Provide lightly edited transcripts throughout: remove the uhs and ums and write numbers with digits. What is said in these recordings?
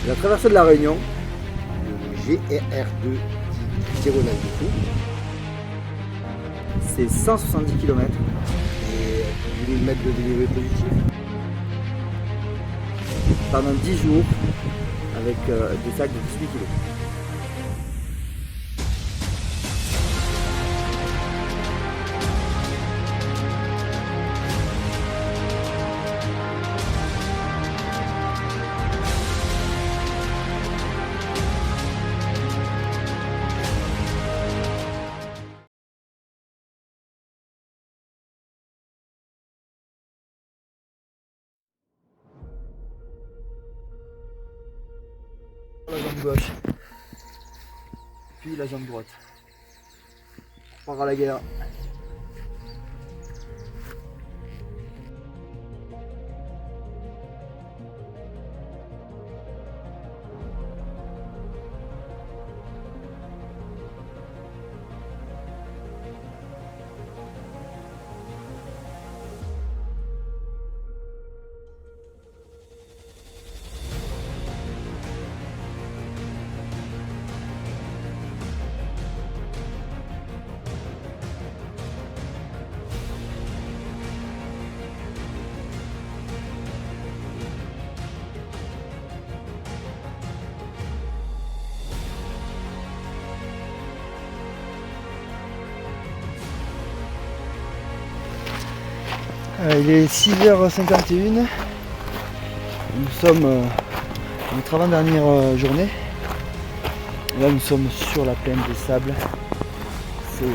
La traversée de la Réunion, le GRR2 diagonale du Fou, c'est 170 km et 1000 mètres de dénivelé positif. Pendant 10 jours avec des sacs de 18 kg. La jambe gauche, puis la jambe droite. On part à la guerre. Il est 6h51, nous sommes notre avant-dernière journée. Là nous sommes sur la plaine des sables, c'est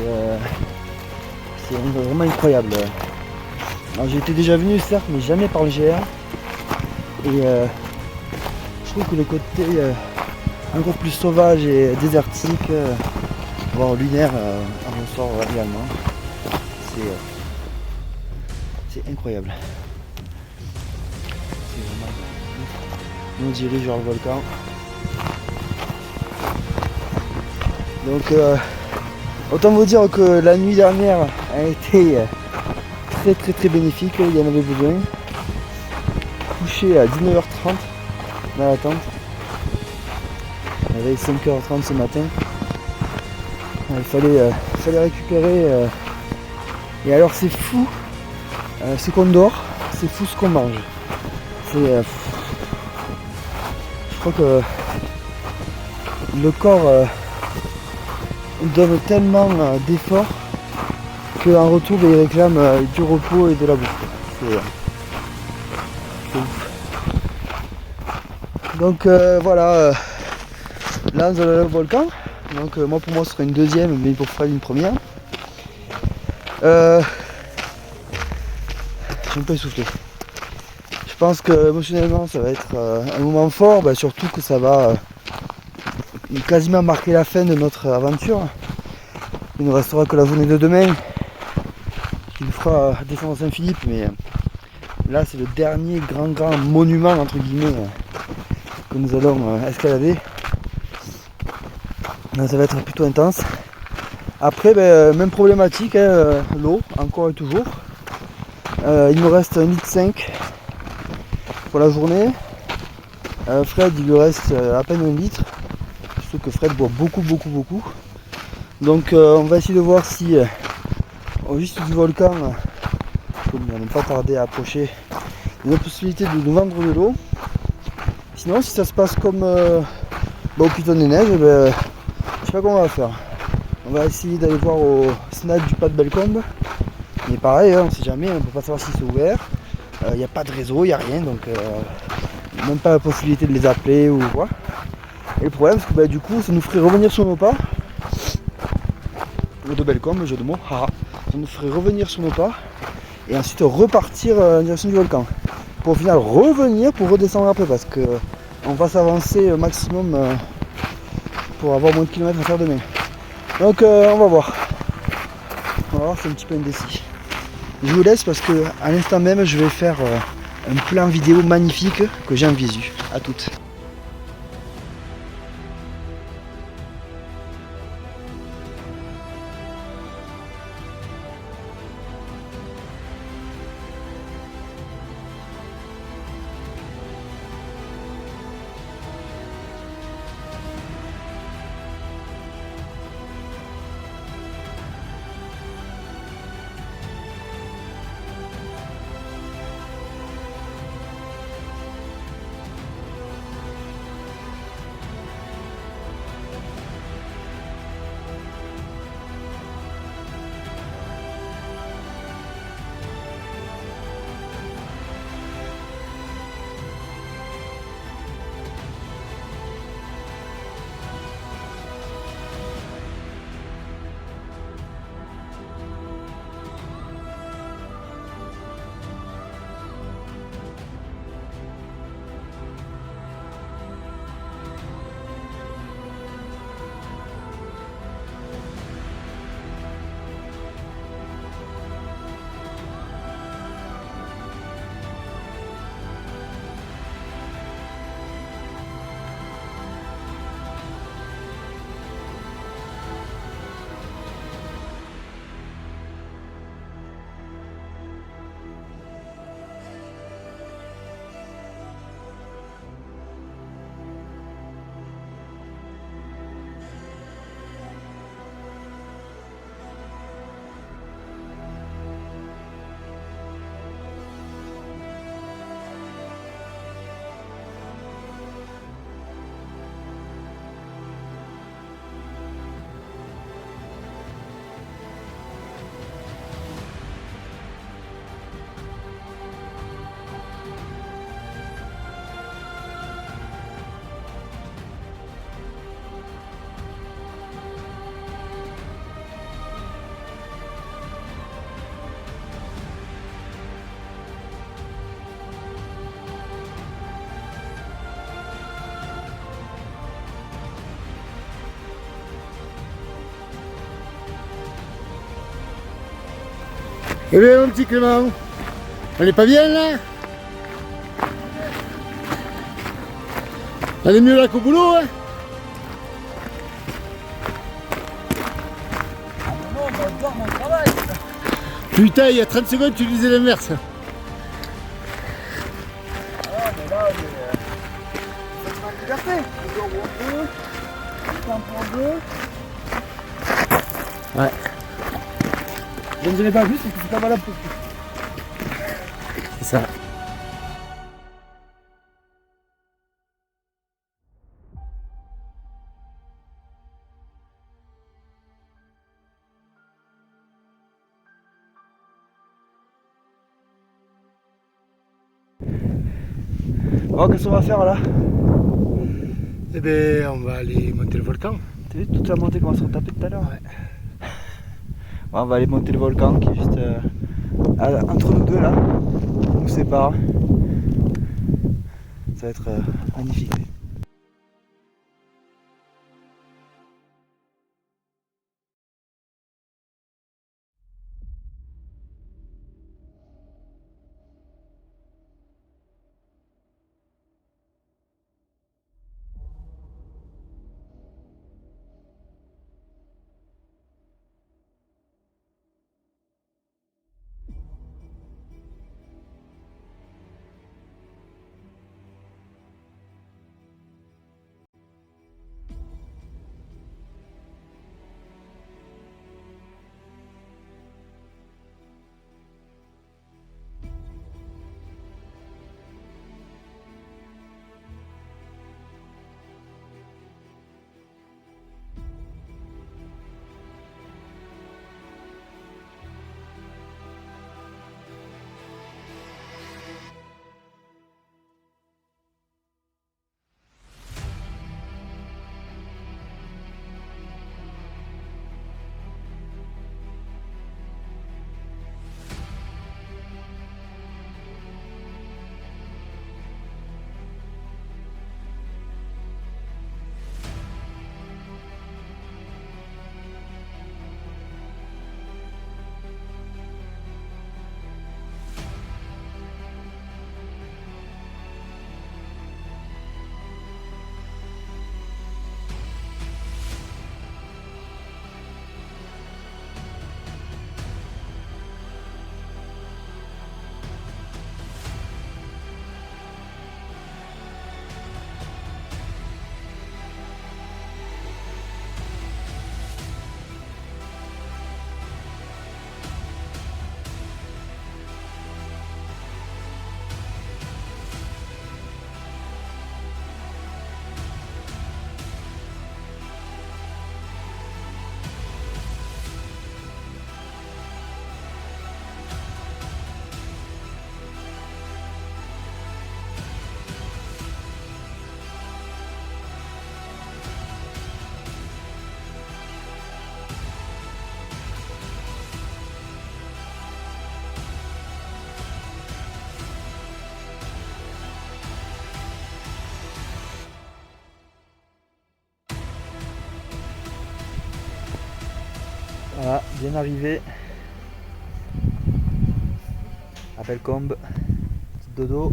vraiment incroyable. J'ai été déjà venu certes mais jamais par le GR et je trouve que le côté encore plus sauvage et désertique, voire lunaire, en ressort également. C'est incroyable. C'est vraiment... On dirige vers le volcan. Donc autant vous dire que la nuit dernière a été très bénéfique, il y en avait besoin. Couché à 19h30 dans la tente. Il avait 5h30 ce matin. Il fallait récupérer. Et alors c'est fou. Ce qu'on dort, c'est fou ce qu'on mange. Je crois que le corps donne tellement d'efforts qu'en retour il réclame du repos et de la bouffe. C'est ouf. Donc voilà, là on a le volcan. Donc moi pour moi ce serait une deuxième, mais pour Fred une première. Je suis un peu essoufflé. Je pense que émotionnellement ça va être un moment fort, surtout que ça va quasiment marquer la fin de notre aventure. Il ne restera que la journée de demain qui nous fera descendre à Saint-Philippe, mais là c'est le dernier grand monument entre guillemets que nous allons escalader. Donc, ça va être plutôt intense. Après même problématique, l'eau encore et toujours. Il me reste 1,5 litre pour la journée. Fred il lui reste à peine 1 litre. Je trouve que Fred boit beaucoup. Donc on va essayer de voir si au juste du volcan, comme on n'a pas tardé à approcher, il y a une possibilité de nous vendre de l'eau. Sinon si ça se passe comme au Piton des Neiges, je sais pas comment on va faire. On va essayer d'aller voir au snack du Pas de Bellecombe. Mais pareil, on ne sait jamais, on ne peut pas savoir si c'est ouvert. Il n'y a pas de réseau, il n'y a rien, donc même pas la possibilité de les appeler ou quoi. Et le problème c'est que du coup ça nous ferait revenir sur nos pas. De Bellecombe, jeu de mots, haha. Ça nous ferait revenir sur nos pas et ensuite repartir en direction du volcan. Pour au final revenir pour redescendre après parce que on va s'avancer au maximum pour avoir moins de kilomètres à faire demain. Donc on va voir. On va voir, c'est un petit peu indécis. Je vous laisse parce que à l'instant même je vais faire un plan vidéo magnifique que j'ai en visu. À toutes. Eh bien mon petit Clément, on n'est pas bien là? On est mieux là qu'au boulot hein? Non, on va voir mon travail. Putain, il y a 30 secondes tu disais l'inverse. Ah mais là, c'est ma liberté. On dort où on peut, on campe où on veut. Ouais. Je ne dirai pas plus parce que c'est pas valable pour tout. C'est ça. Bon, qu'est-ce qu'on va faire là? Eh bien, on va aller monter le volcan. T'as vu toute la montée qu'on va se retaper tout à l'heure? Ouais. Bon, on va aller monter le volcan qui est juste entre nous deux là, on nous sépare. Ça va être magnifique. Voilà, bien arrivé à Bellecombe, petit dodo.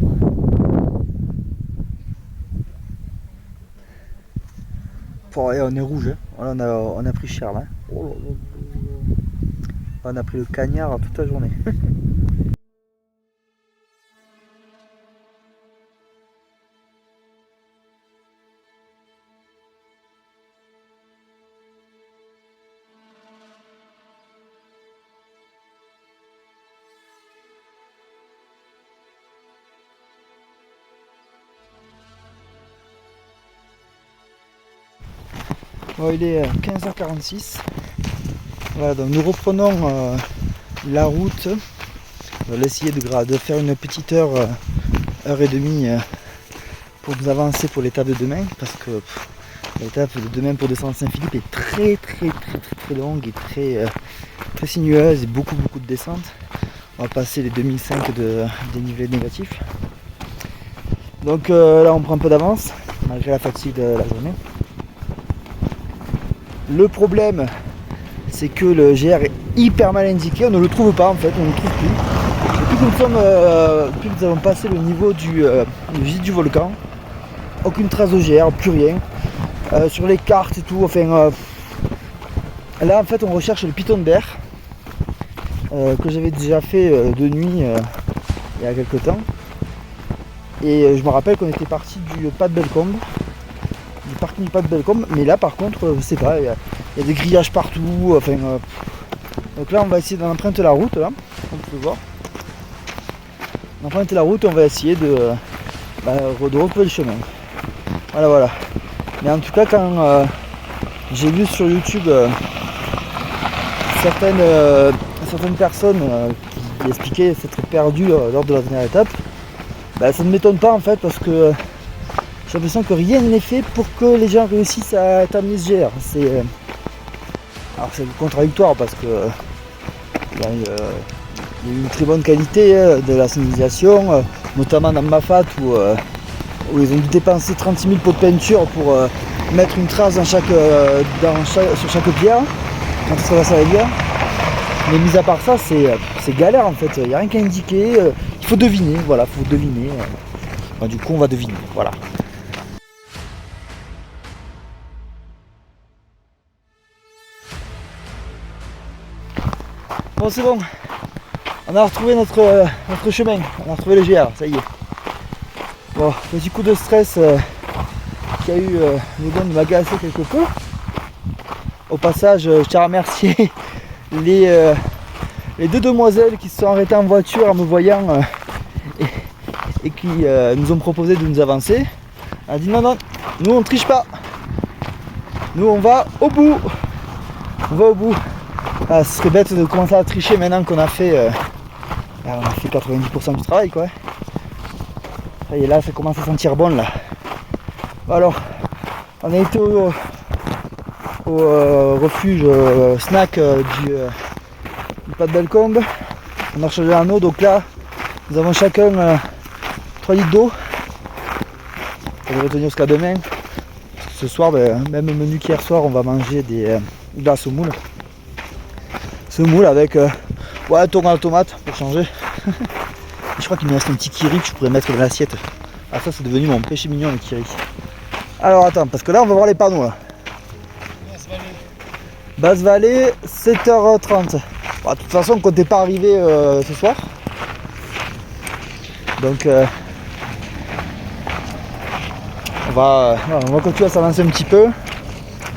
Oh, et on est rouge, hein. On a pris cher là. Oh là là. On a pris le cagnard toute la journée. Bon, il est 15h46. Voilà, donc nous reprenons la route. On va essayer de faire une petite heure, heure et demie pour nous avancer pour l'étape de demain, parce que l'étape de demain pour descendre Saint-Philippe est très longue et très sinueuse et beaucoup de descentes. On va passer les 2005 de dénivelé négatif. Donc là on prend un peu d'avance malgré la fatigue de la journée. Le problème c'est que le GR est hyper mal indiqué, on ne le trouve pas en fait, on ne le trouve plus. Depuis que nous avons passé le niveau du gîte du volcan, aucune trace de GR, plus rien. Sur les cartes et tout, enfin là en fait on recherche le piton de berre que j'avais déjà fait de nuit il y a quelques temps. Et je me rappelle qu'on était parti du pas de Bellecombe, du parking du pas de Bellecombe, mais là par contre je sais pas, il y a des grillages partout, enfin donc là on va essayer d'en emprunter la route là, comme vous pouvez voir. On emprunter la route, on va essayer de retrouver le chemin. Voilà. Mais en tout cas quand j'ai vu sur YouTube certaines personnes qui expliquaient s'être perdues lors de la dernière étape, ça ne m'étonne pas en fait parce que j'ai l'impression que rien n'est fait pour que les gens réussissent à terminer ce GR. Alors c'est contradictoire parce que il y a eu une très bonne qualité de la signalisation, notamment dans Mafat où ils ont dû dépenser 36 000 pots de peinture pour mettre une trace sur chaque pierre quand on traverse la rivière. Mais mis à part ça, c'est galère en fait, il n'y a rien qu'à indiquer, il faut deviner, voilà, faut deviner. Du coup on va deviner, voilà. Bon c'est bon, on a retrouvé notre chemin, on a retrouvé le GR, ça y est. Bon, petit coup de stress qui a eu le don de m'agacer quelque peu. Au passage, je tiens à remercier les deux demoiselles qui se sont arrêtées en voiture en me voyant et qui nous ont proposé de nous avancer. On a dit non, nous on ne triche pas. Nous on va au bout. Ce serait bête de commencer à tricher maintenant qu'on a fait 90% du travail quoi. Et là ça commence à sentir bon là. Alors on a été au refuge snack du pas de Bellecombe. On a rechargé un eau, donc là nous avons chacun 3 litres d'eau. Ça devrait tenir jusqu'à demain. Ce soir, même menu qu'hier soir, on va manger des glaces au moule. Ce moule avec thon à la tomate pour changer. Je crois qu'il me reste un petit kiri que je pourrais mettre dans l'assiette. Ah ça c'est devenu mon péché mignon le kiri. Alors attends, parce que là on va voir les panneaux là. Basse Vallée, 7h30. Bon, de toute façon on comptait pas arriver ce soir. Donc on va continuer à s'avancer un petit peu.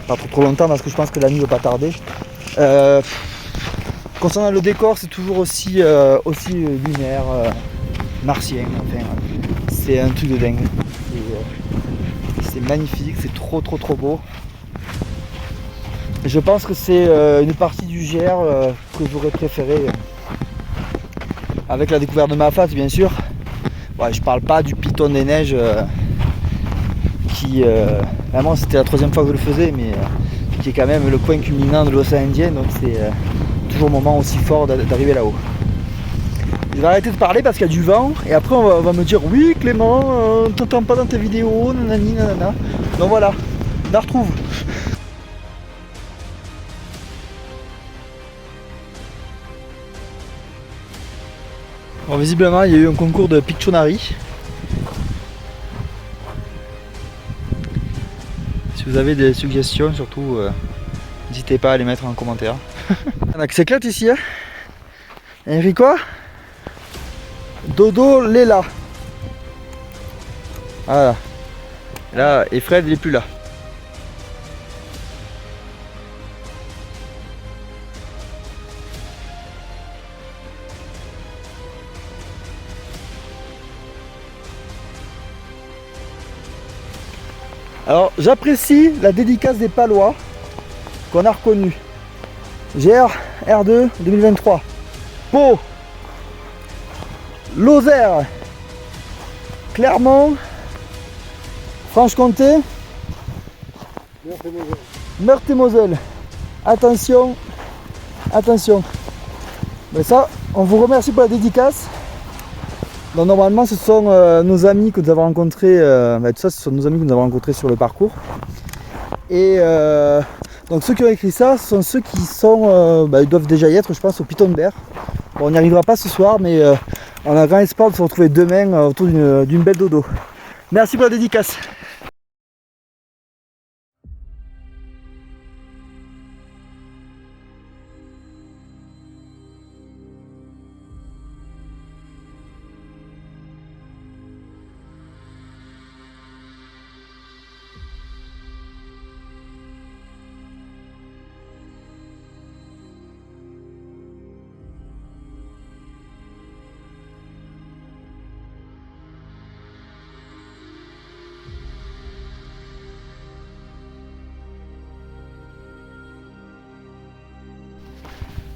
Pas trop longtemps parce que je pense que la nuit va pas tarder. Concernant le décor, c'est toujours aussi lunaire, martien, enfin, c'est un truc de dingue. C'est magnifique, c'est trop beau. Je pense que c'est une partie du GR que j'aurais préféré avec la découverte de Mafat bien sûr. Ouais, je parle pas du piton des neiges qui vraiment c'était la 3e fois que je le faisais, mais qui est quand même le coin culminant de l'océan Indien, donc c'est toujours un moment aussi fort d'arriver là-haut. Je vais arrêter de parler parce qu'il y a du vent et après on va me dire oui Clément, on t'entend pas dans tes vidéos, nanani nanana. Donc voilà, on la retrouve. Bon, visiblement il y a eu un concours de Pictionary. Si vous avez des suggestions, surtout n'hésitez pas à les mettre en commentaire. Il y en a qui s'éclatent ici, hein. Enrico, Dodo, Léla. Voilà. Là, et Fred il est plus là. Alors j'apprécie la dédicace des Palois qu'on a reconnu. GR R2 2023. Pau, Lozère, Clermont, Franche-Comté, Meurthe-et-Moselle. Attention. Mais ça, on vous remercie pour la dédicace. Donc normalement ce sont nos amis que nous avons rencontrés, tout ça ce sont nos amis que nous avons rencontrés sur le parcours. Et donc ceux qui ont écrit ça, ce sont ceux qui sont, ils doivent déjà y être, je pense, au Piton de Berre. Bon, on n'y arrivera pas ce soir, mais on a grand espoir de se retrouver demain autour d'une belle dodo. Merci pour la dédicace.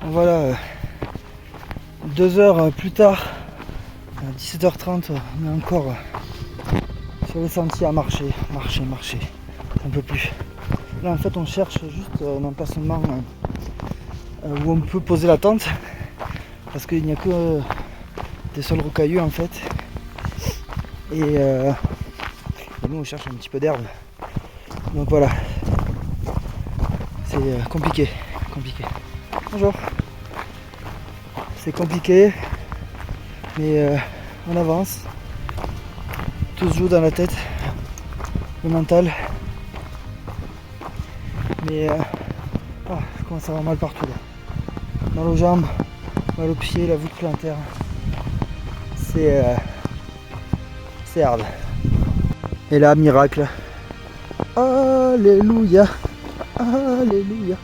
Voilà, 2 heures plus tard, à 17h30, on est encore sur les sentiers à marcher, un peu plus. Là en fait on cherche juste un emplacement où on peut poser la tente, parce qu'il n'y a que des sols rocailleux en fait. Et nous on cherche un petit peu d'herbe. Donc voilà, c'est compliqué. Bonjour. C'est compliqué, mais on avance. Tout se joue dans la tête, le mental. Mais je commence à avoir mal partout là. Mal aux jambes, mal aux pieds, la voûte plantaire. C'est hard. Et là, miracle. Alléluia. Alléluia.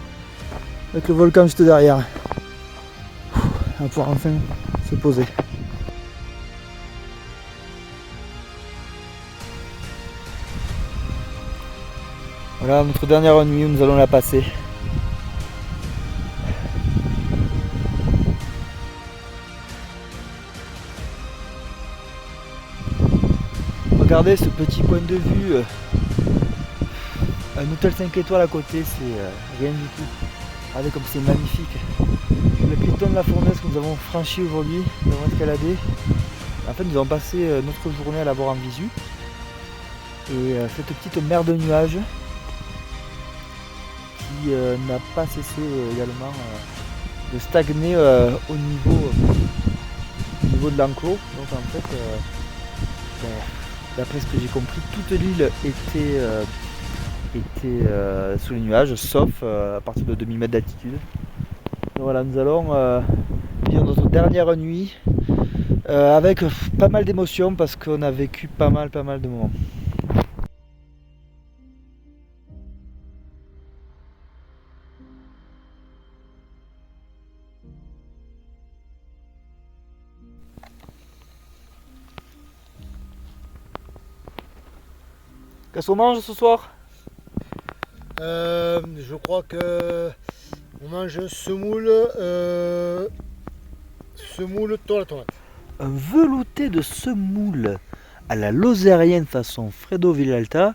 Avec le volcan juste derrière. On va pouvoir enfin se poser. Voilà notre dernière nuit où nous allons la passer. Regardez ce petit point de vue. Un hôtel 5 étoiles à côté, c'est rien du tout. Regardez comme c'est magnifique. Le piton de la fournaise que nous avons franchi aujourd'hui, nous avons escaladé. En fait, nous avons passé notre journée à la voir en visu. Et cette petite mer de nuages qui n'a pas cessé également de stagner au niveau de l'enclos. Donc en fait, d'après ce que j'ai compris, toute l'île était sous les nuages, sauf à partir de 2000 mètres d'altitude. Donc voilà, nous allons vivre notre dernière nuit avec pas mal d'émotions parce qu'on a vécu pas mal de moments. Qu'est-ce qu'on mange ce soir? Je crois que on mange semoule tomate. Un velouté de semoule à la lozérienne façon Fredo Villalta,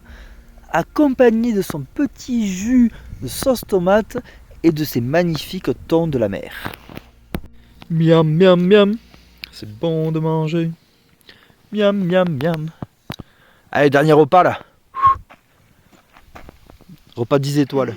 accompagné de son petit jus de sauce tomate et de ses magnifiques thons de la mer. Miam miam miam, c'est bon de manger. Miam miam miam. Allez, dernier repas là. Repas 10 étoiles.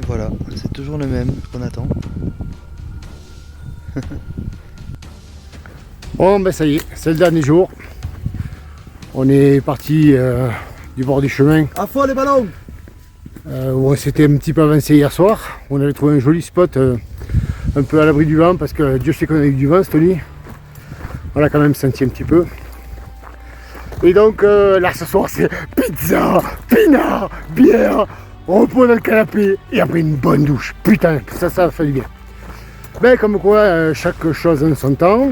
Et voilà, c'est toujours le même qu'on attend. Bon ben ça y est, c'est le dernier jour. On est parti du bord du chemin À fond les ballons. où on s'était un petit peu avancé hier soir. On avait trouvé un joli spot un peu à l'abri du vent parce que Dieu sait qu'on a eu du vent cette nuit. On l'a quand même senti un petit peu. Et donc là ce soir c'est pizza, pinard, bière, repos dans le canapé et après une bonne douche. Putain, ça fait du bien. Ben comme quoi chaque chose en son temps.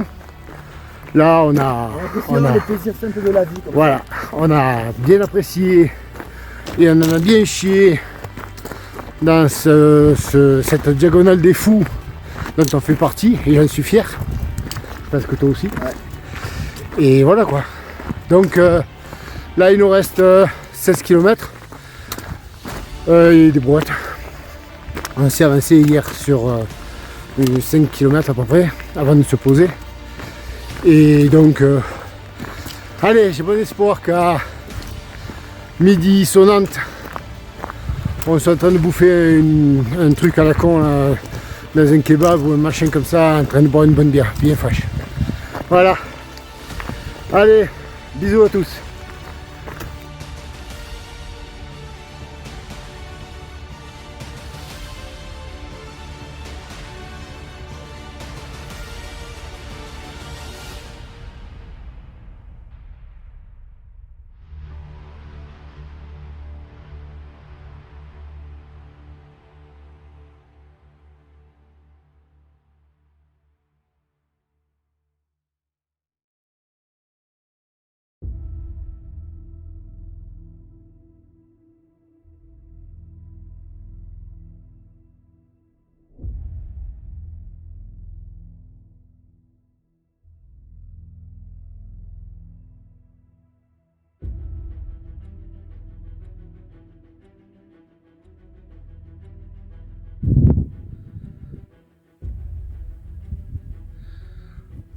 Là on a les plaisirs simples de la vie. voilà, on a bien apprécié et on en a bien chié dans cette diagonale des fous dont on fait partie et j'en suis fier. Parce que toi aussi. Ouais. Et voilà quoi. Donc là il nous reste 16 km et des brouettes. On s'est avancé hier sur 5 km à peu près avant de se poser. Et donc allez, j'ai bon espoir qu'à midi sonnante on soit en train de bouffer un truc à la con là, dans un kebab ou un machin comme ça, en train de boire une bonne bière bien fraîche. Voilà. Allez, bisous à tous.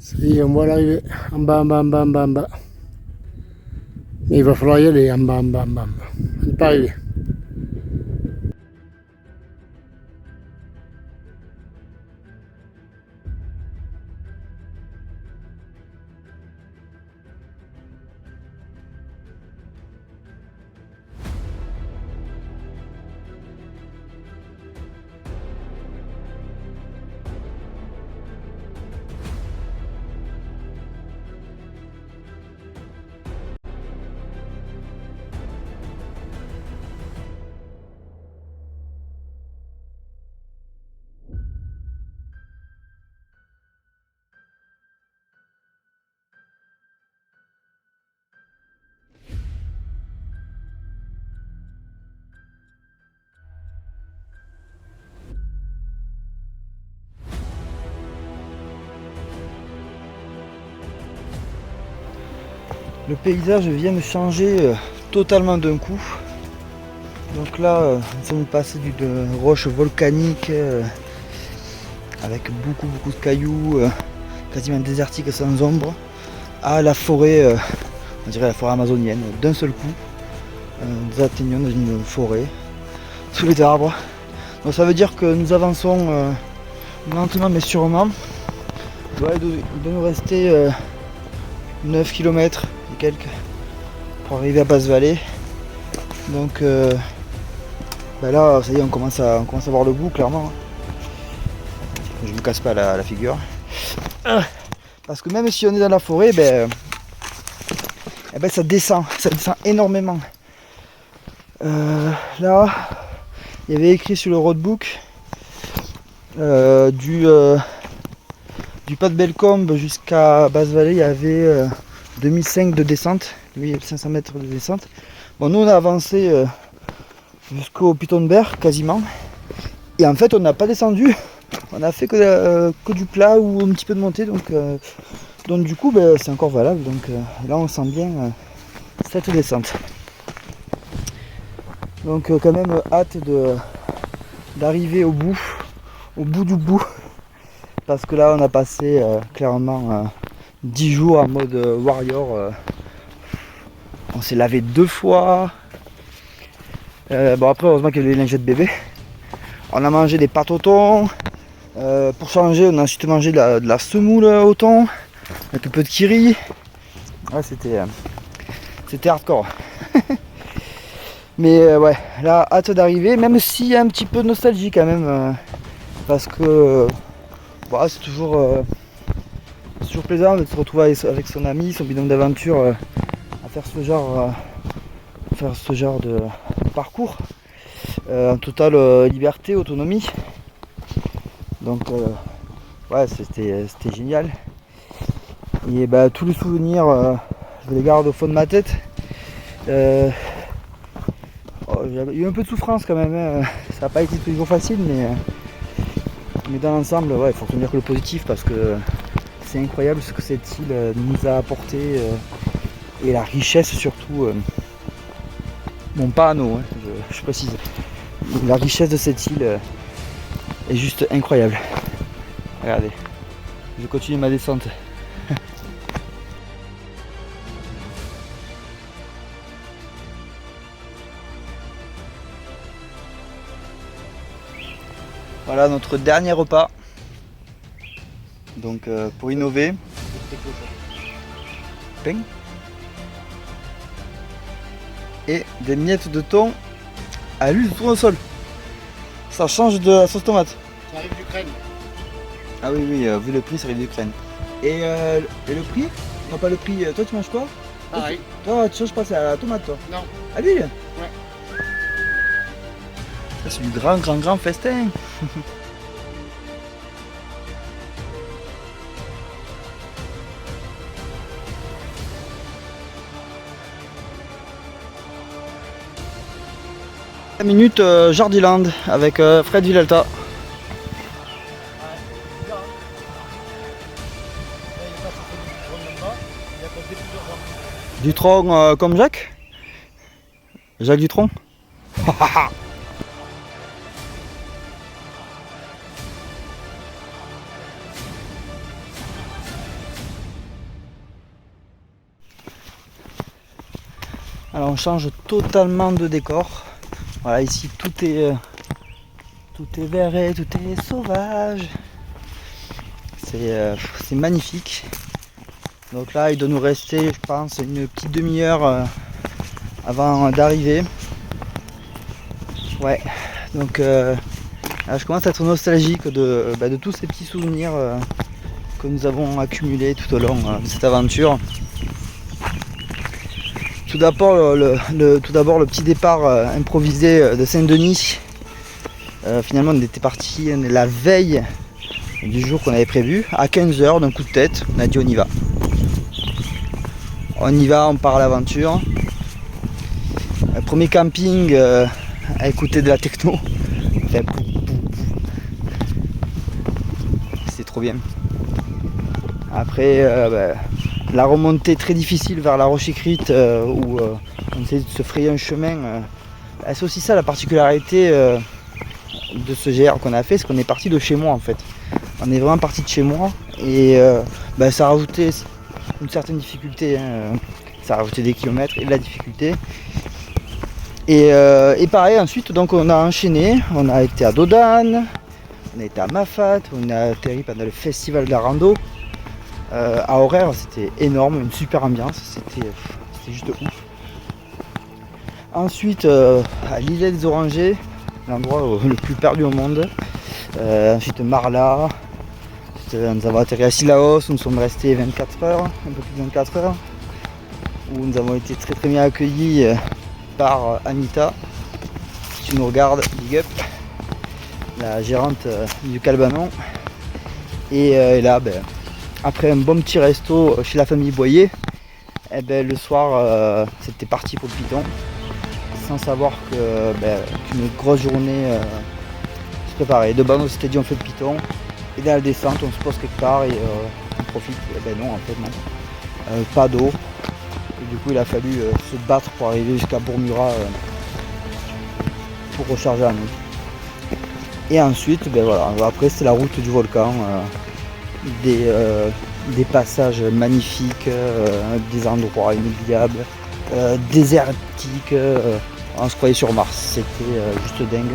Ça y est, on va l'arriver en bas, en bas, en bas, en bas, en bas. Mais il va falloir y aller en bas, en bas, en bas, en bas. On n'est pas arrivé. Le paysage vient de changer totalement d'un coup. Donc là, nous sommes passés d'une roche volcanique avec beaucoup de cailloux, quasiment désertique sans ombre, à la forêt, on dirait la forêt amazonienne. D'un seul coup, nous atteignons dans une forêt sous les arbres. Donc ça veut dire que nous avançons lentement mais sûrement. Il doit nous rester 9 km et quelques pour arriver à Basse-Vallée. Donc là, ça y est, on commence à voir le bout clairement. Je me casse pas la figure. Parce que même si on est dans la forêt, ça descend énormément. Là, il y avait écrit sur le roadbook du pas de Bellecombe jusqu'à Basse-Vallée, il y avait 2005 de descente, 500 mètres de descente. Bon, nous on a avancé jusqu'au Piton de Berre quasiment, et en fait on n'a pas descendu, on a fait que du plat ou un petit peu de montée, donc du coup c'est encore valable. Donc là on sent bien cette descente. Donc quand même hâte d'arriver au bout du bout. Parce que là on a passé clairement 10 jours en mode warrior. On s'est lavé 2 fois. Bon après heureusement qu'il y avait les lingettes bébé. On a mangé des pâtes au thon. Pour changer, on a ensuite mangé de la semoule au thon, avec un peu de kiri. Ouais, c'était hardcore. Mais ouais, là, hâte d'arriver, même s'il y a un petit peu de nostalgie quand même, parce que bah, c'est toujours plaisant de se retrouver avec son ami, son binôme d'aventure, à faire ce genre de parcours, en totale liberté, autonomie. Donc ouais, c'était génial. Et bah, tous les souvenirs, je les garde au fond de ma tête. Il y a eu un peu de souffrance quand même, hein. Ça n'a pas été toujours facile, mais dans l'ensemble, ouais, il faut retenir que le positif, parce que c'est incroyable ce que cette île nous a apporté, et la richesse surtout. Bon, pas à nous, hein, je précise. La richesse de cette île est juste incroyable. Regardez, je continue ma descente. Voilà notre dernier repas. Donc pour innover, pain et des miettes de thon à l'huile de tournesol. Ça change de la sauce tomate. Ça arrive d'Ukraine. Ah oui, vu le prix, ça arrive d'Ukraine. Et le prix? Non, pas le prix. Toi, tu manges quoi? Pareil. Toi, tu changes pas, c'est à la tomate, toi? Non. À l'huile? Ouais. Ça, c'est du grand festin. Minute Jardiland avec Fred Villalta. Dutronc comme Jacques? Jacques Dutronc? Alors on change totalement de décor. Voilà, ici tout est vert, tout est sauvage. C'est magnifique. Donc là, il doit nous rester, je pense, une petite demi-heure avant d'arriver. Ouais, donc là, je commence à être nostalgique de tous ces petits souvenirs que nous avons accumulés tout au long de cette aventure. Tout d'abord le petit départ improvisé de Saint-Denis. Finalement, on était parti la veille du jour qu'on avait prévu, à 15 h d'un coup de tête. On a dit on y va. On y va, on part à l'aventure. Premier camping à écouter de la techno. Enfin, c'est trop bien. Après, la remontée très difficile vers la roche écrite où on essaie de se frayer un chemin. C'est aussi ça la particularité de ce GR qu'on a fait, c'est qu'on est parti de chez moi en fait. On est vraiment parti de chez moi et ça a rajouté une certaine difficulté, hein. Ça a rajouté des kilomètres et de la difficulté. Et pareil ensuite, donc on a enchaîné, on a été à Dodane, on a été à Mafat, on a atterri pendant le festival de la rando. À horaire, c'était énorme, une super ambiance, c'était juste ouf. Ensuite, à l'îlet des Orangers, l'endroit le plus perdu au monde. Ensuite, Marla. Nous avons atterri à Sillaos, nous sommes restés 24 heures, un peu plus de 24 heures, où nous avons été très bien accueillis par Anita, qui nous regarde, big up, la gérante du Calbanon. Et là, après un bon petit resto chez la famille Boyer, le soir c'était parti pour le Piton, sans savoir qu'une grosse journée se préparait. De base on s'était dit on fait le Piton, et dans la descente on se pose quelque part et on profite. Et non, en fait non, pas d'eau, et du coup il a fallu se battre pour arriver jusqu'à Bourmura pour recharger à nous. Et ensuite voilà, après c'est la route du volcan. Des passages magnifiques, des endroits inoubliables, désertiques. On se croyait sur Mars, c'était juste dingue.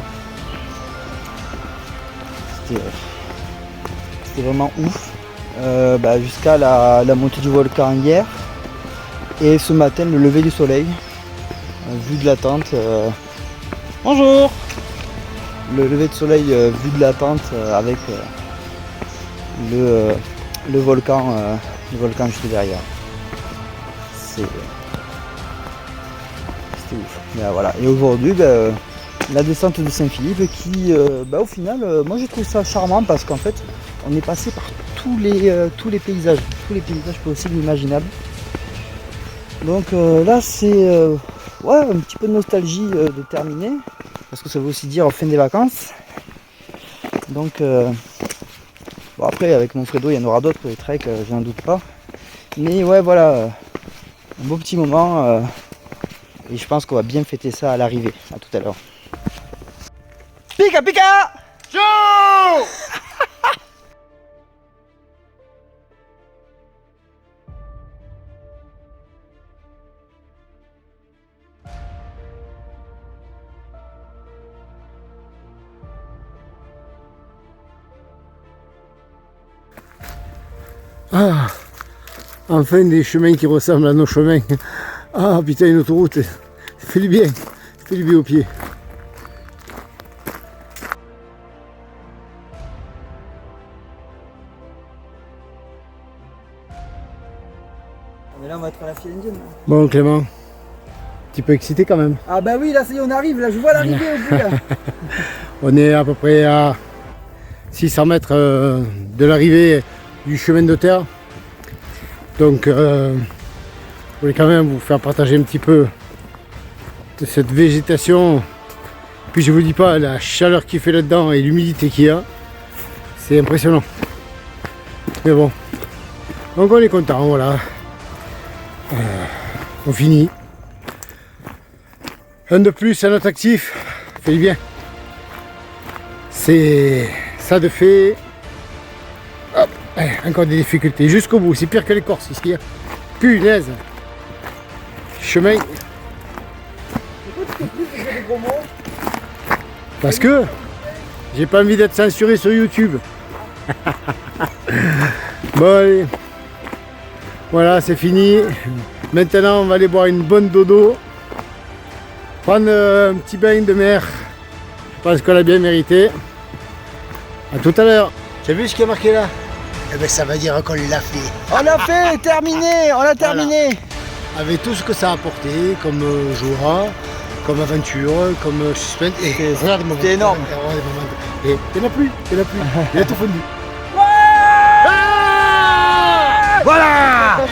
c'était vraiment ouf. Jusqu'à la montée du volcan hier. Et ce matin, le lever du soleil. Vue de la tente. Bonjour! Le lever de soleil vu de la tente avec le volcan juste derrière. C'était ouf. Voilà. Et aujourd'hui, la descente de Saint-Philippe qui, au final, moi j'ai trouvé ça charmant parce qu'en fait, on est passé par tous les paysages possibles, imaginables. Donc là, c'est un petit peu de nostalgie de terminer, parce que ça veut aussi dire fin des vacances. Donc après, avec mon Fredo, il y en aura d'autres pour les treks, je n'en doute pas. Mais ouais, voilà, un beau petit moment. Et je pense qu'on va bien fêter ça à l'arrivée. À tout à l'heure. Pika pika! Ciao! Ah, enfin des chemins qui ressemblent à nos chemins. Ah putain, une autoroute, ça fait du bien, aux pieds. Mais là, on va être à la file indienne. Bon Clément, un petit peu excité quand même. Ah bah oui, là, ça y est, on arrive. Là, je vois l'arrivée au bout, là. On est à peu près à 600 mètres de l'arrivée du chemin de terre. Donc, je voulais quand même vous faire partager un petit peu de cette végétation. Puis je vous dis pas, la chaleur qu'il fait là-dedans et l'humidité qu'il y a, c'est impressionnant. Mais bon, donc on est content, voilà. On finit. Un de plus à notre actif, fait du bien. C'est ça de fait. Hop, encore des difficultés jusqu'au bout, c'est pire que les Corses ici. Punaise. Chemin. Parce que j'ai pas envie d'être censuré sur YouTube. Bon allez. Voilà, c'est fini. Maintenant on va aller boire une bonne dodo. Prendre un petit bain de mer. Je pense qu'on l'a bien mérité. A tout à l'heure. Tu as vu ce qui est marqué là? Eh bien ça veut dire qu'on l'a fait. On l'a fait, terminé, on l'a terminé. Voilà. Avec tout ce que ça a apporté comme joie, comme aventure, comme suspense. Et regarde-moi. C'était énorme. Et t'es la pluie, Il a tout fondu. Voilà.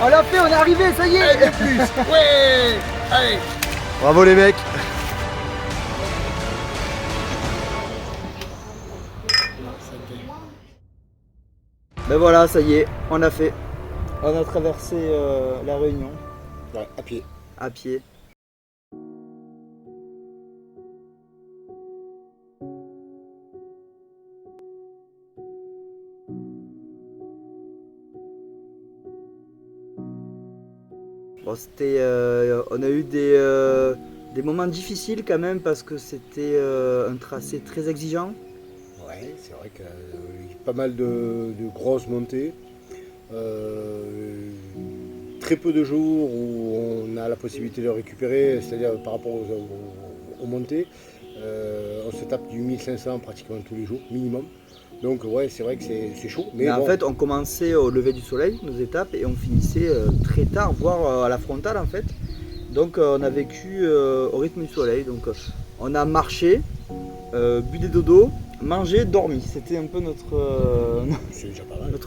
On l'a fait, on est arrivé, ça y est. Ouais. Allez. Bravo les mecs. Ben voilà, ça y est, on a fait. On a traversé la Réunion. Ouais, à pied. À pied. Bon, c'était, on a eu des moments difficiles quand même parce que c'était un tracé très exigeant. Ouais, c'est vrai qu'il y a pas mal de grosses montées. Très peu de jours où on a la possibilité de récupérer, c'est-à-dire par rapport aux montées. On se tape du 1500 pratiquement tous les jours, minimum. Donc ouais, c'est vrai que c'est chaud. Mais en fait, on commençait au lever du soleil, nos étapes, et on finissait très tard, voire à la frontale en fait. Donc on a vécu au rythme du soleil. Donc on a marché, bu des dodos, mangé, dormi. C'était un peu notre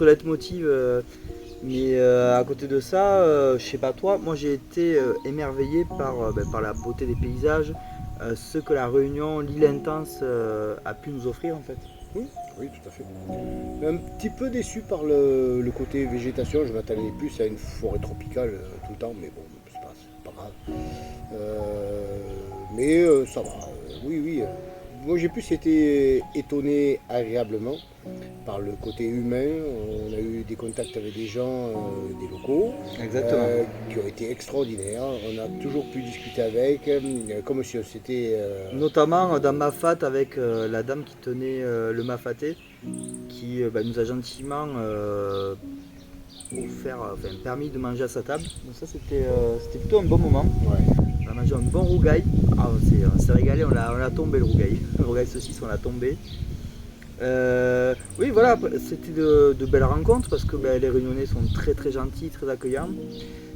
leitmotiv. Mais à côté de ça, je sais pas toi, moi j'ai été émerveillé par la beauté des paysages, ce que la Réunion, l'île intense a pu nous offrir en fait. Oui, tout à fait. Un petit peu déçu par le côté végétation, je m'attendais plus à une forêt tropicale tout le temps, mais bon, c'est pas grave. Mais ça va, oui, moi j'ai plus été étonné agréablement par le côté humain. On a eu des contacts avec des gens, des locaux, Exactement. qui ont été extraordinaires. On a toujours pu discuter avec, comme si on s'était... Notamment dans Mafat avec la dame qui tenait le Mafaté, qui nous a gentiment permis de manger à sa table. Donc ça c'était plutôt un bon moment. ouais. On a mangé un bon rougail. Ah, on s'est régalé, on l'a tombé le rougail. Le rougail saucisse, on l'a tombé. Oui, voilà, c'était de belles rencontres parce que les Réunionnais sont très très gentils, très accueillants.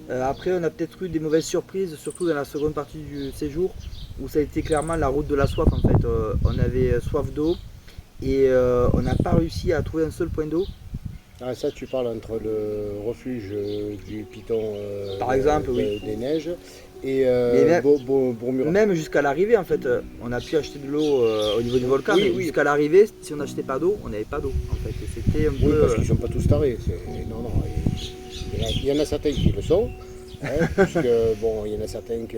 Après, on a peut-être eu des mauvaises surprises, surtout dans la seconde partie du séjour, où ça a été clairement la route de la soif en fait. On avait soif d'eau et on n'a pas réussi à trouver un seul point d'eau. Ah, ça, tu parles entre le refuge du Piton Par exemple, oui. des Neiges et Mais Bourmurat. Même jusqu'à l'arrivée, en fait, on a pu acheter de l'eau au niveau du volcan, Oui, mais oui. jusqu'à l'arrivée, si on n'achetait pas d'eau, on n'avait pas d'eau en fait. Et c'était un Oui, peu. parce qu'ils ne sont pas tous tarés. Non, non. Il y en a certains qui le sont. Puisque, bon, il y en a certains que.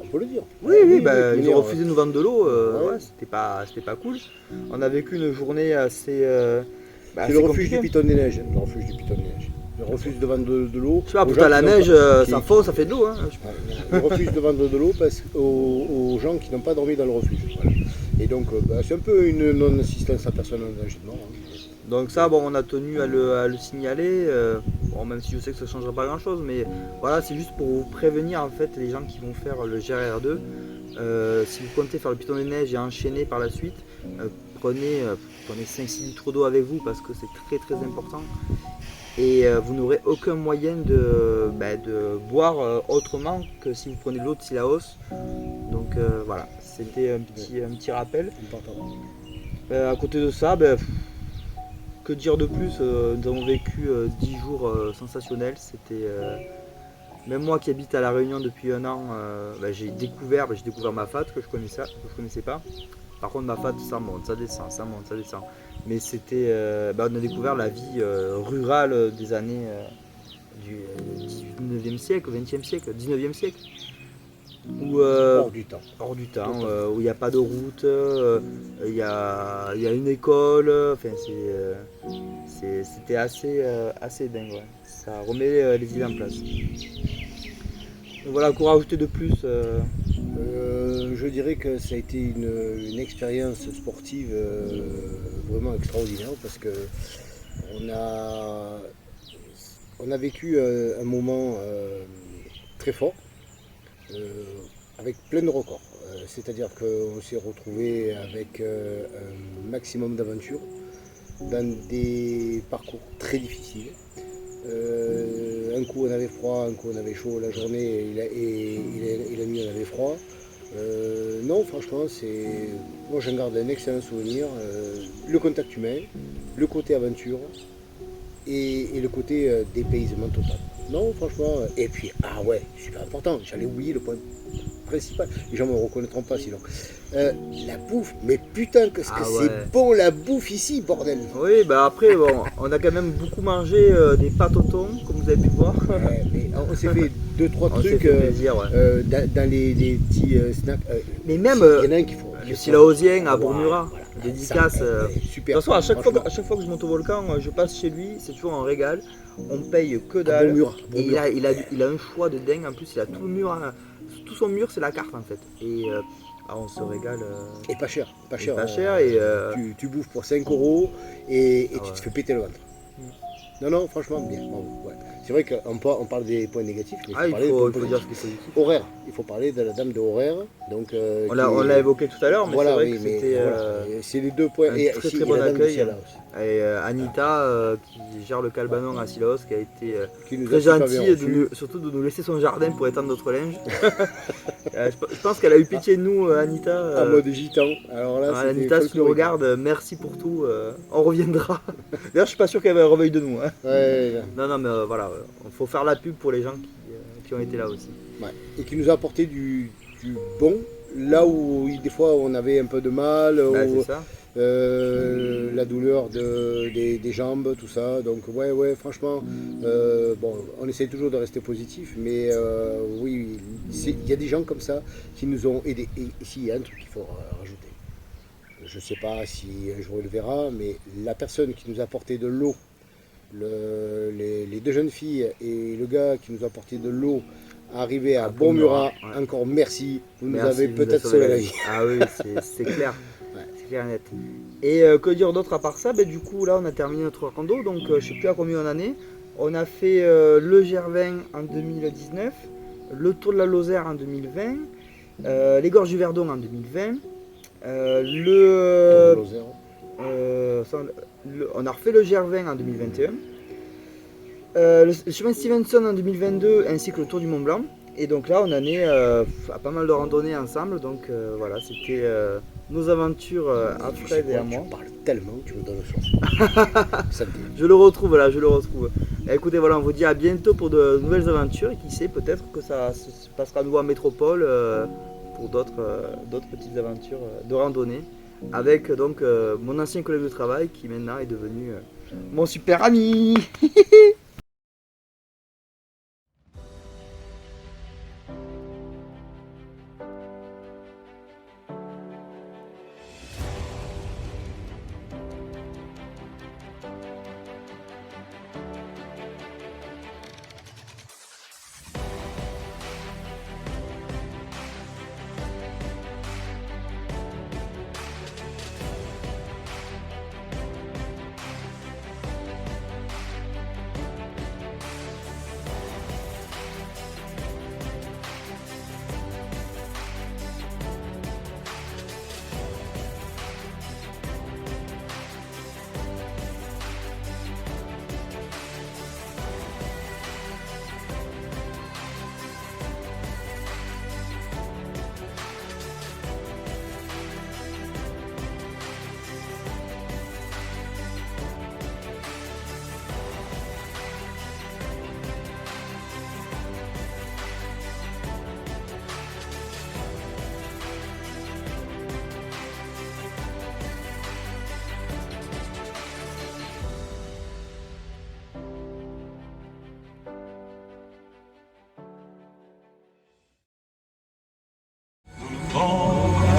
On peut le dire. Oui, ils ont venir, refusé de nous vendre de l'eau, ouais. c'était pas cool. On a vécu une journée assez. C'est assez le refuge compliquée. du Piton des Neiges. Le refuge du Piton des Neiges. Le refuse de vendre de l'eau. Je sais pas, aux pour gens la qui n'ont neige, pas- ça fond, ça fait de l'eau. Hein. Le refuse de vendre de l'eau parce aux gens qui n'ont pas dormi dans le refuge. Voilà. Et donc, c'est un peu une non-assistance à personne en enregistrement. Donc ça, bon, on a tenu à le signaler, bon, même si je sais que ça ne changera pas grand-chose, mais voilà, c'est juste pour vous prévenir en fait les gens qui vont faire le GRR2. Si vous comptez faire le Piton des Neiges et enchaîner par la suite, prenez 5-6 litres d'eau avec vous parce que c'est très très important. Et vous n'aurez aucun moyen de boire autrement que si vous prenez de l'eau de Sillaos. Donc voilà, c'était un petit rappel. Important. À côté de ça, que dire de plus, nous avons vécu 10 jours sensationnels. C'était même moi qui habite à La Réunion depuis un an, j'ai découvert Mafat que je connaissais pas. Par contre Mafat, ça monte, ça descend, ça monte, ça descend. Mais c'était, on a découvert la vie rurale des années du 19e siècle, 20e siècle, 19e siècle. Où, Hors du temps. hors du temps, où il n'y a pas de route, il y a une école, enfin c'était assez dingue, ouais. Ça remet les idées en place. Donc voilà, quoi rajouter de plus Je dirais que ça a été une expérience sportive vraiment extraordinaire parce que on a vécu un moment très fort. Avec plein de records. C'est-à-dire qu'on s'est retrouvé avec un maximum d'aventures dans des parcours très difficiles. Un coup on avait froid, un coup on avait chaud la journée et la nuit on avait froid. Non, franchement, moi j'en garde un excellent souvenir. Le contact humain, le côté aventure et le côté dépaysement total. Non, franchement, et puis, ah ouais, super important, j'allais oublier le point principal, les gens ne me reconnaîtront pas sinon. La bouffe, mais putain que c'est bon la bouffe ici, bordel. Oui, après, bon, on a quand même beaucoup mangé des pâtes au thon, comme vous avez pu voir. Ouais, mais on s'est fait 2-3 On trucs s'est fait plaisir, ouais. dans les petits snacks. Mais même il y en a un qu'il faut. le Sillaosien à Bourmurat, Voilà, dédicace. super. De toute façon, à chaque fois que je monte au volcan, je passe chez lui, c'est toujours un régal. On paye que À dalle. Bourmurat, Et il a un choix de dingue. En plus, il a tout le mur. Tout son mur, c'est la carte en fait. Et on se régale. Et pas cher. Pas cher. Et tu bouffes pour 5 € et tu ouais. te fais péter le ventre. Non, franchement, bien. Bravo, ouais. C'est vrai qu'on parle des points négatifs, mais il faut dire ce qui est positif. Horaire. Il faut parler de la dame de horaire. Donc, On l'a évoqué tout à l'heure, mais voilà, c'est vrai oui, que c'était c'est les 2 points. un Et très si, très et bon la dame de accueil. Siala aussi. Et Anita, qui gère le Calbanon à Sillaos, qui a été Qui nous a très super bien gentille, reçus. surtout de nous laisser son jardin pour étendre notre linge. Je pense qu'elle a eu pitié de nous, Anita. En mode gitan. Alors là, c'était Anita, si tu nous folklorique. regardes, merci pour tout, on reviendra. D'ailleurs, je suis pas sûr qu'elle reveuille de nous. Hein. Ouais, Non, mais voilà, il faut faire la pub pour les gens qui ont été là aussi. ouais. Et qui nous a apporté du bon, là où des fois on avait un peu de mal. C'est ça. la douleur des jambes, tout ça. Donc ouais, franchement, bon, on essaie toujours de rester positif, mais oui, il y a des gens comme ça qui nous ont aidés. Et ici, il y a un truc qu'il faut rajouter. Je ne sais pas si un jour il le verra, mais la personne qui nous a apporté de l'eau, les deux jeunes filles et le gars qui nous a apporté de l'eau, arrivé à Bon-Murat, ouais. Encore merci, vous nous avez peut-être sauvé la vie. Ah oui, c'est clair, ouais. C'est clair et net. Et que dire d'autre à part ça, ben, du coup là on a terminé notre rando, donc je ne sais plus à combien on en est. On a fait le Gervin en 2019, le Tour de la Lozère en 2020, les Gorges du Verdon en 2020, on a refait le Gervin en 2021, le chemin Stevenson en 2022 ainsi que le Tour du Mont Blanc. Et donc là on en est à pas mal de randonnées ensemble, donc voilà, c'était nos aventures à Fred et à moi. Tu parles tellement que tu me donnes chance. Je le retrouve là, je le retrouve. Et écoutez, voilà, on vous dit à bientôt pour de nouvelles aventures, et qui sait, peut-être que ça se passera à nouveau en métropole pour d'autres petites aventures de randonnée avec donc mon ancien collègue de travail qui maintenant est devenu mon super ami.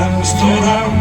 Amsterdam,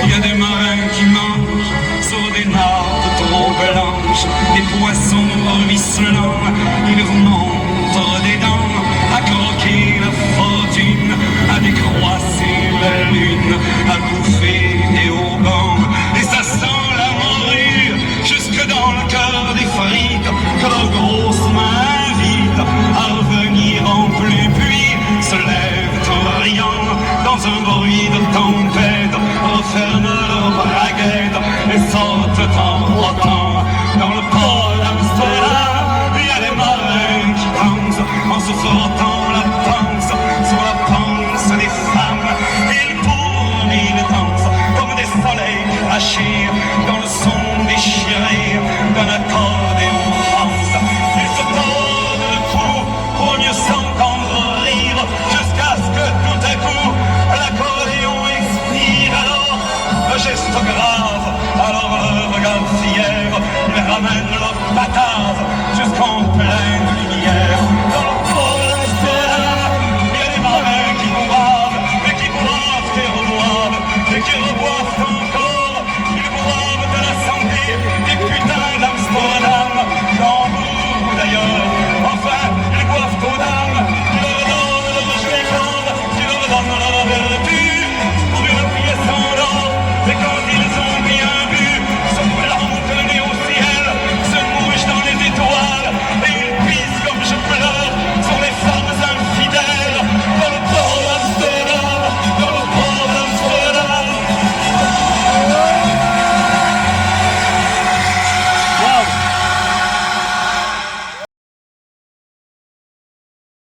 il y a des marins qui mangent sur des nappes trop blanches, des poissons ruisselants, ils vous montrent des dents, à croquer la fortune, à décroisser la lune, à bouffer des haubans, et ça sent la morue jusque dans le cœur des frites, que leurs grosses mains invitent à revenir en plus, puis se lèvent en riant dans un bruit de tempête, referment leurs braguettes et sortent en rotant. Dans le port d'Amsterdam, il y a des marins qui dansent en se frottant la panse sur la panse des femmes. Ils tournent, ils dansent comme des soleils crachés dans le son déchiré d'un accordéon France. Ils se tordent le cou pour mieux s'entendre rire jusqu'à ce que tout à coup l'accordéon expire. Alors le geste grave, alors le regard fier, ils ramènent leur batave jusqu'en